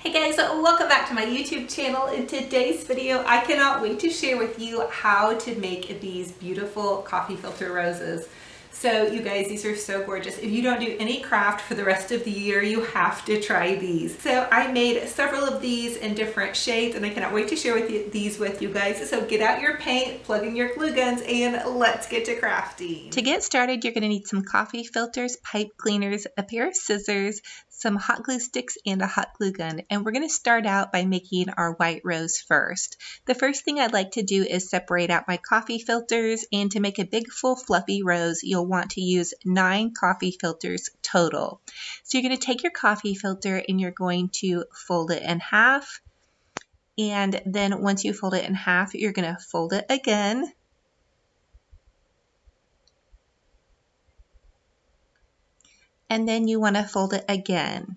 Hey guys, welcome back to my YouTube channel. In today's video, I cannot wait to share with you how to make these beautiful coffee filter roses. So you guys, these are so gorgeous. If you don't do any craft for the rest of the year, you have to try these. So I made several of these in different shades and I cannot wait to share these with you guys. So get out your paint, plug in your glue guns, and let's get to crafting. To get started, you're going to need some coffee filters, pipe cleaners, a pair of scissors, some hot glue sticks, and a hot glue gun. And we're going to start out by making our white rose first. The first thing I'd like to do is separate out my coffee filters, and to make a big full fluffy rose, you'll want to use 9 coffee filters total. So you're going to take your coffee filter and you're going to fold it in half. And then once you fold it in half, you're going to fold it again. And then you want to fold it again.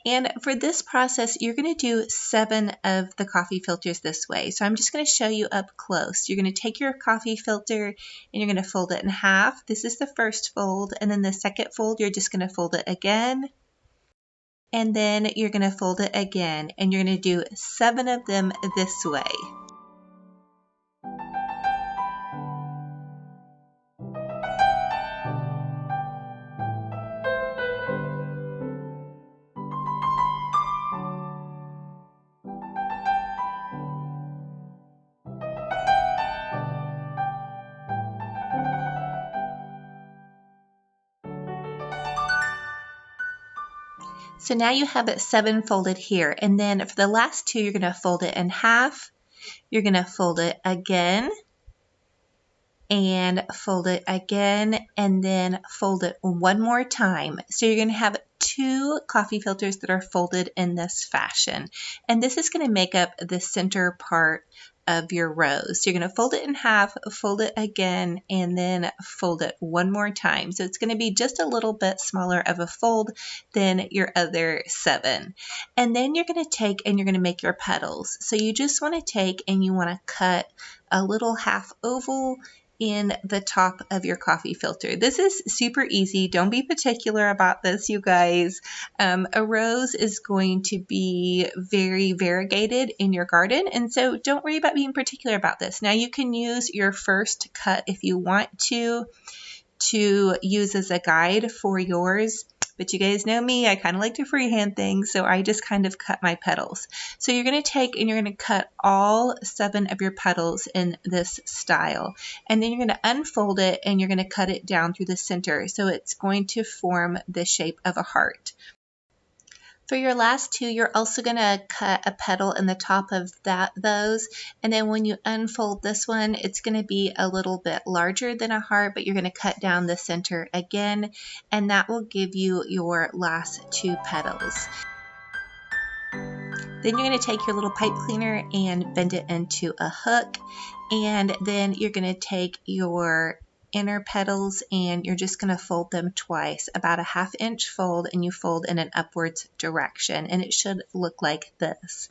And for this process, you're going to do 7 of the coffee filters this way. So I'm just going to show you up close. You're going to take your coffee filter and you're going to fold it in half. This is the first fold. And then the second fold, you're just going to fold it again. And then you're going to fold it again. And you're going to do 7 of them this way. So now you have it 7 folded here, and then for the last 2, you're going to fold it in half, you're going to fold it again, and fold it again, and then fold it one more time. So you're going to have 2 coffee filters that are folded in this fashion, and this is going to make up the center part of your rose. So you're going to fold it in half, fold it again, and then fold it one more time. So it's going to be just a little bit smaller of a fold than your other 7. And then you're going to take and you're going to make your petals. So you just want to take and you want to cut a little half oval in the top of your coffee filter. This is super easy. Don't be particular about this, you guys. A rose is going to be very variegated in your garden, and so don't worry about being particular about this. Now you can use your first cut if you want to use as a guide for yours. But you guys know me, I kind of like to freehand things, so I just kind of cut my petals. So you're going to take and you're going to cut all 7 of your petals in this style. And then you're going to unfold it and you're going to cut it down through the center. So it's going to form the shape of a heart. For your last 2, you're also going to cut a petal in the top of those. And then when you unfold this one, it's going to be a little bit larger than a heart, but you're going to cut down the center again. And that will give you your last 2 petals. Then you're going to take your little pipe cleaner and bend it into a hook. And then you're going to take your inner petals and you're just going to fold them twice, about a 1/2 inch fold, and you fold in an upwards direction, and it should look like this.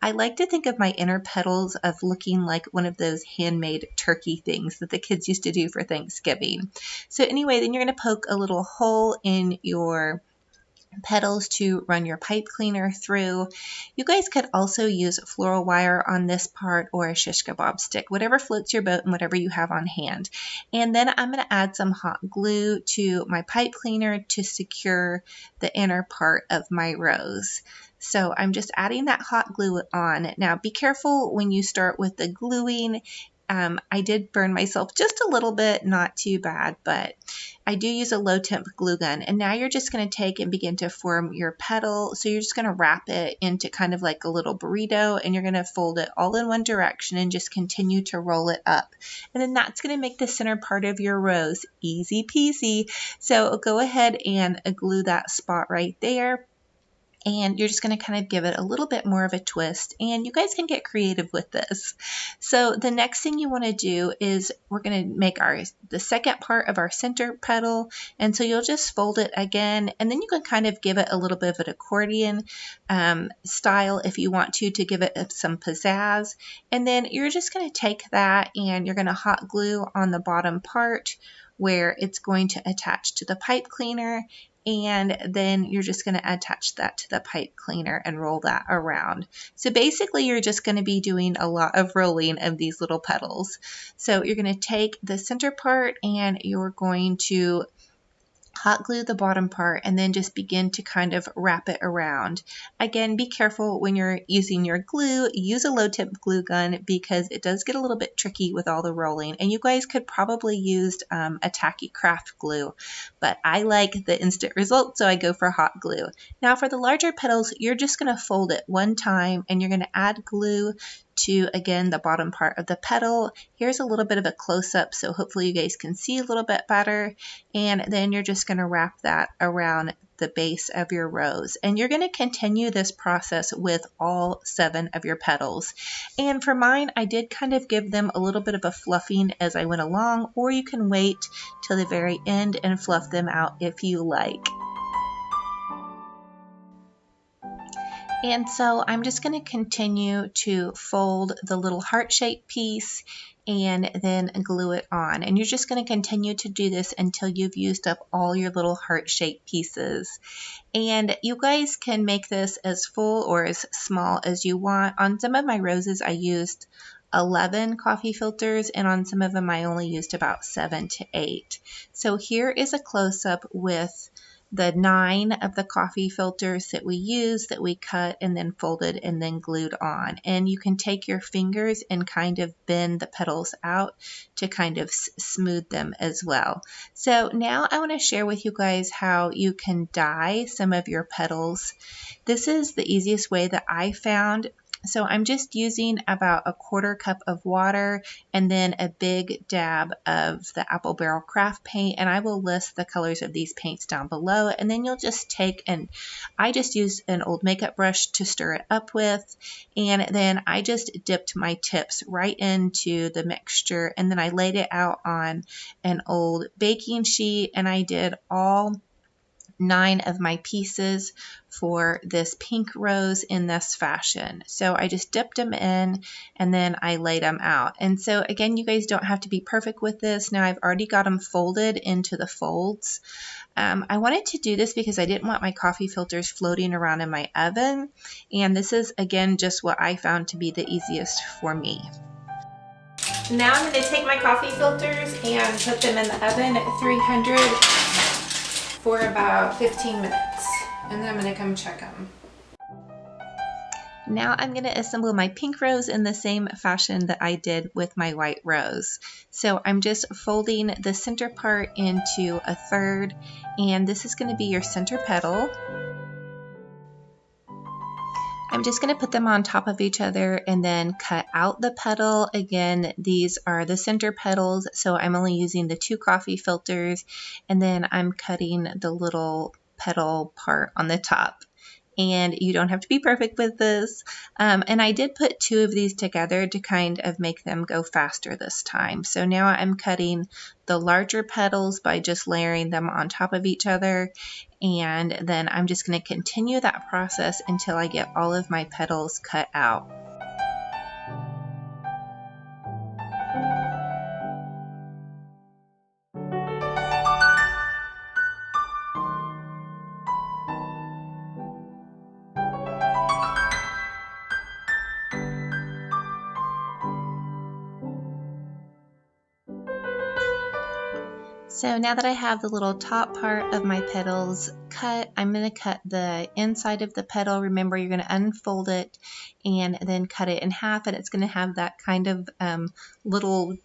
I like to think of my inner petals of looking like one of those handmade turkey things that the kids used to do for Thanksgiving. So anyway, then you're going to poke a little hole in your petals to run your pipe cleaner through. You guys could also use floral wire on this part or a shish kebab stick, whatever floats your boat and whatever you have on hand. And then I'm going to add some hot glue to my pipe cleaner to secure the inner part of my rose. So I'm just adding that hot glue on. Now be careful when you start with the gluing. I did burn myself just a little bit, not too bad, but I do use a low temp glue gun. And now you're just going to take and begin to form your petal. So you're just going to wrap it into kind of like a little burrito, and you're going to fold it all in one direction and just continue to roll it up. And then that's going to make the center part of your rose. Easy peasy. So go ahead and glue that spot right there. And you're just going to kind of give it a little bit more of a twist, and you guys can get creative with this. So the next thing you want to do is we're going to make the second part of our center petal, and so you'll just fold it again, and then you can kind of give it a little bit of an accordion style if you want to give it some pizzazz. And then you're just going to take that and you're going to hot glue on the bottom part where it's going to attach to the pipe cleaner. and then you're just going to attach that to the pipe cleaner and roll that around. So basically you're just going to be doing a lot of rolling of these little petals. So you're going to take the center part and you're going to hot glue the bottom part and then just begin to kind of wrap it around. Again, be careful when you're using your glue. Use a low tip glue gun because it does get a little bit tricky with all the rolling, and you guys could probably use a tacky craft glue, but I like the instant result, so I go for hot glue. Now for the larger petals, you're just going to fold it one time and you're going to add glue to, again, the bottom part of the petal. Here's a little bit of a close-up, so hopefully you guys can see a little bit better. And then you're just going to wrap that around the base of your rose. And you're going to continue this process with all 7 of your petals. And for mine, I did kind of give them a little bit of a fluffing as I went along, or you can wait till the very end and fluff them out if you like. And so I'm just going to continue to fold the little heart-shaped piece and then glue it on. And you're just going to continue to do this until you've used up all your little heart-shaped pieces. And you guys can make this as full or as small as you want. On some of my roses, I used 11 coffee filters, and on some of them, I only used about 7 to 8. So here is a close-up with the 9 of the coffee filters that we used, that we cut and then folded and then glued on. And you can take your fingers and kind of bend the petals out to kind of smooth them as well. So now I want to share with you guys how you can dye some of your petals. This is the easiest way that I found. So I'm just using about a 1/4 cup of water and then a big dab of the Apple Barrel Craft paint, and I will list the colors of these paints down below. And then you'll just take, and I just used an old makeup brush to stir it up with, and then I just dipped my tips right into the mixture, and then I laid it out on an old baking sheet, and I did all 9 of my pieces for this pink rose in this fashion. So I just dipped them in and then I laid them out. And so again, you guys don't have to be perfect with this. Now I've already got them folded into the folds. I wanted to do this because I didn't want my coffee filters floating around in my oven. And this is, again, just what I found to be the easiest for me. Now I'm going to take my coffee filters and put them in the oven at 300 for about 15 minutes, and then I'm going to come check them. Now I'm going to assemble my pink rose in the same fashion that I did with my white rose. So I'm just folding the center part into a third, and this is going to be your center petal. I'm just going to put them on top of each other and then cut out the petal. Again, these are the center petals, so I'm only using the 2 coffee filters, and then I'm cutting the little petal part on the top. And you don't have to be perfect with this. And I did put 2 of these together to kind of make them go faster this time. So now I'm cutting the larger petals by just layering them on top of each other. And then I'm just going to continue that process until I get all of my petals cut out. So now that I have the little top part of my petals cut, I'm going to cut the inside of the petal. Remember, you're going to unfold it and then cut it in half, and it's going to have that kind of little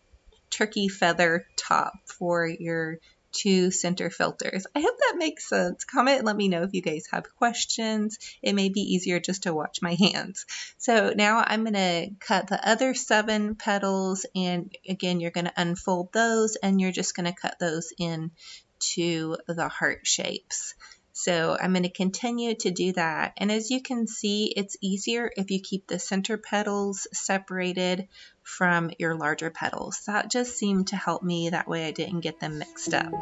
turkey feather top for your 2 center filters. I hope that makes sense. Comment and let me know if you guys have questions. It may be easier just to watch my hands. So now I'm going to cut the other 7 petals, and again, you're going to unfold those and you're just going to cut those into the heart shapes. So I'm going to continue to do that. And as you can see, it's easier if you keep the center petals separated from your larger petals. That just seemed to help me. That way I didn't get them mixed up.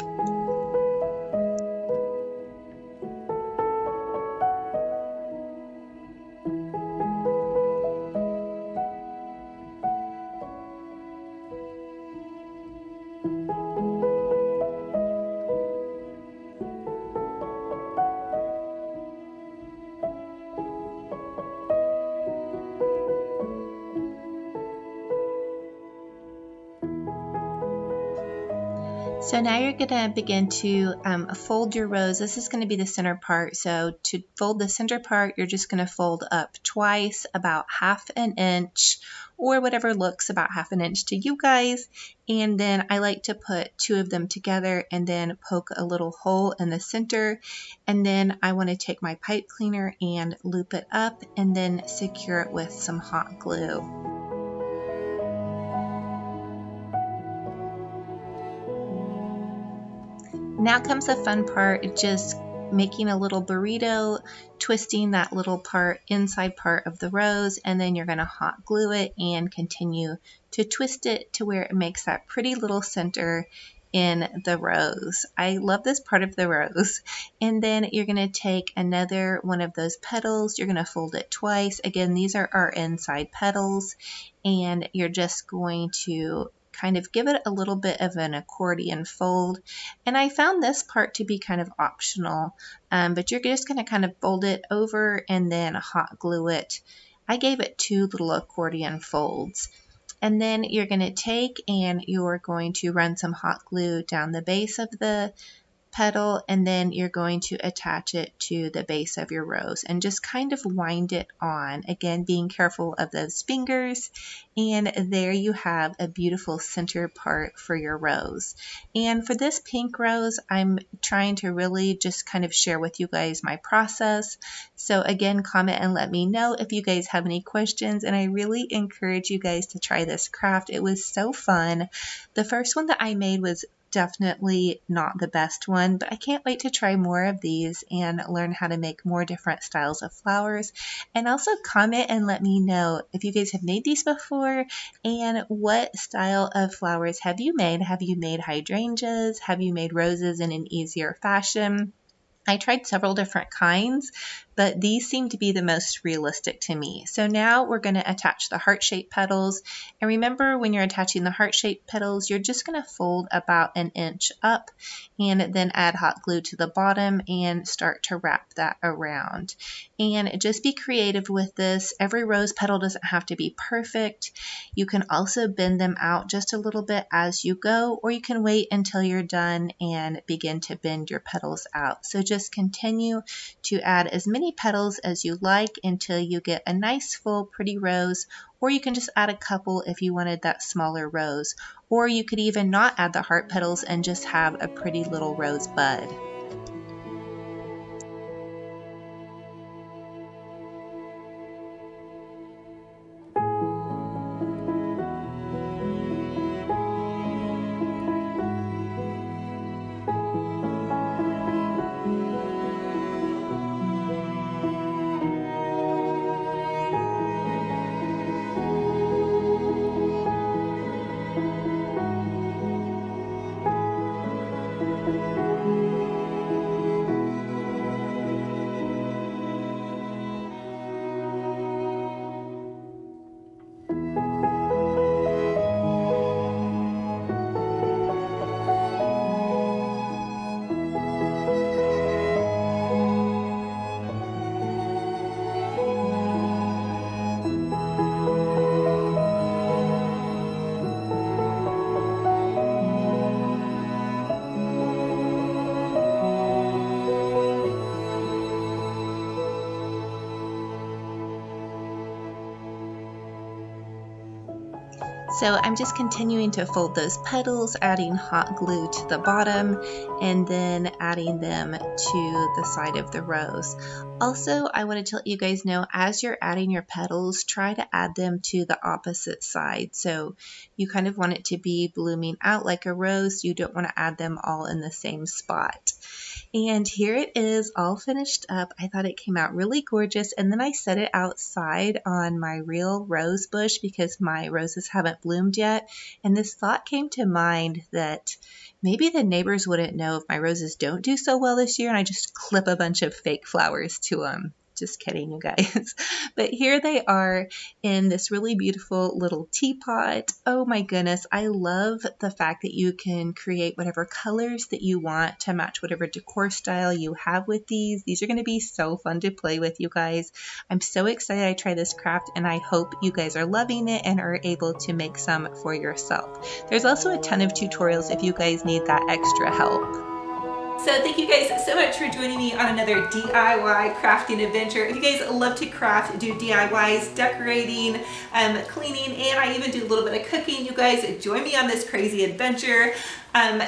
So now you're going to begin to fold your rose. This is going to be the center part. So to fold the center part, you're just going to fold up twice, about 1/2 inch, or whatever looks about 1/2 inch to you guys. And then I like to put 2 of them together and then poke a little hole in the center. And then I want to take my pipe cleaner and loop it up and then secure it with some hot glue. Now comes the fun part, just making a little burrito, twisting that little part, inside part of the rose, and then you're going to hot glue it and continue to twist it to where it makes that pretty little center in the rose. I love this part of the rose. And then you're going to take another one of those petals, you're going to fold it twice. Again, these are our inside petals, and you're just going to kind of give it a little bit of an accordion fold. And I found this part to be kind of optional, but you're just going to kind of fold it over and then hot glue it. I gave it 2 little accordion folds. And then you're going to take and you're going to run some hot glue down the base of the petal, and then you're going to attach it to the base of your rose and just kind of wind it on, again being careful of those fingers. And there you have a beautiful center part for your rose. And for this pink rose, I'm trying to really just kind of share with you guys my process. So again, comment and let me know if you guys have any questions, and I really encourage you guys to try this craft. It was so fun. The first one that I made was definitely not the best one, but I can't wait to try more of these and learn how to make more different styles of flowers. And also comment and let me know if you guys have made these before and what style of flowers have you made. Have you made hydrangeas? Have you made roses in an easier fashion? I tried several different kinds, but these seem to be the most realistic to me. So now we're going to attach the heart-shaped petals. And remember, when you're attaching the heart-shaped petals, you're just going to fold about 1 inch up and then add hot glue to the bottom and start to wrap that around. And just be creative with this. Every rose petal doesn't have to be perfect. You can also bend them out just a little bit as you go, or you can wait until you're done and begin to bend your petals out. So just continue to add as many petals as you like until you get a nice full pretty rose, or you can just add a couple if you wanted that smaller rose, or you could even not add the heart petals and just have a pretty little rose bud. So I'm just continuing to fold those petals, adding hot glue to the bottom, and then adding them to the side of the rose. Also, I wanted to let you guys know, as you're adding your petals, try to add them to the opposite side. So you kind of want it to be blooming out like a rose. You don't want to add them all in the same spot. And here it is, all finished up. I thought it came out really gorgeous, and then I set it outside on my real rose bush because my roses haven't bloomed yet. And this thought came to mind that maybe the neighbors wouldn't know if my roses don't do so well this year, and I just clip a bunch of fake flowers to them. Just kidding, you guys. But here they are in this really beautiful little teapot. Oh my goodness, I love the fact that you can create whatever colors that you want to match whatever decor style you have with these. These are going to be so fun to play with, you guys. I'm so excited I tried this craft, and I hope you guys are loving it and are able to make some for yourself. There's also a ton of tutorials if you guys need that extra help. So thank you guys so much for joining me on another DIY crafting adventure. If you guys love to craft, do DIYs, decorating, cleaning, and I even do a little bit of cooking, you guys join me on this crazy adventure.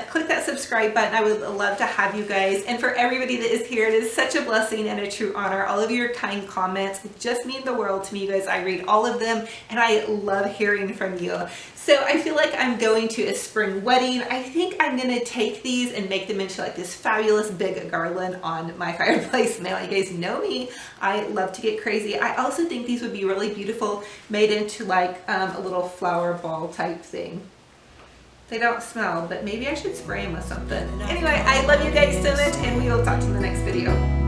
Click that subscribe button. I would love to have you guys. And for everybody that is here, it is such a blessing and a true honor. All of your kind comments just mean the world to me, you guys. I read all of them and I love hearing from you. So I feel like I'm going to a spring wedding. I think I'm gonna take these and make them into like this fabulous big garland on my fireplace now. You guys know me, I love to get crazy. I also think these would be really beautiful made into like a little flower ball type thing. They don't smell, but maybe I should spray them with something. Anyway, I love you guys so much, and we will talk to you in the next video.